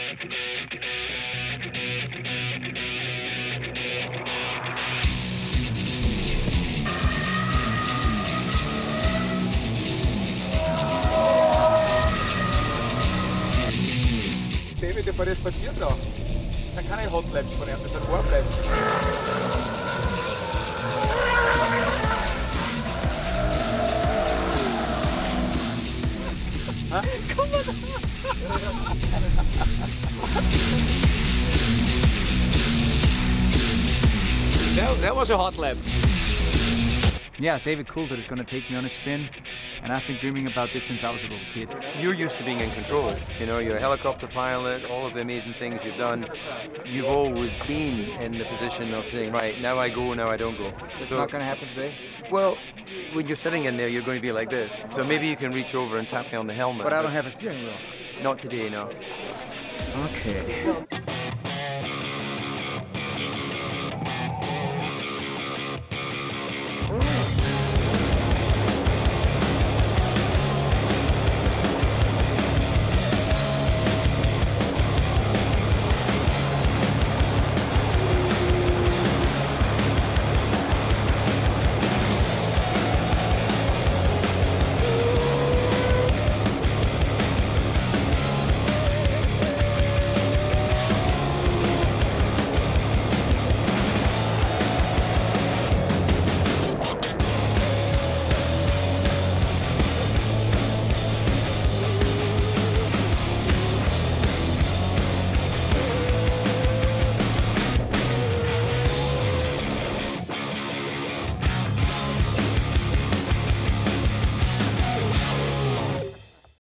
David, det får det spazieren da. Das sind keine Hot Laps von ihm, das sind Warm Laps. Komm mal that was a hot lap. Yeah, David Coulthard is going to take me on a spin, and I've been dreaming about this since I was a little kid. You're used to being in control. You know, you're a helicopter pilot, all of the amazing things you've done. You've always been in the position of saying, right, now I go, now I don't go. It's not going to happen today? Well, when you're sitting in there, you're going to be like this. So maybe you can reach over and tap me on the helmet. But I don't have a steering wheel. Not today, no. Okay.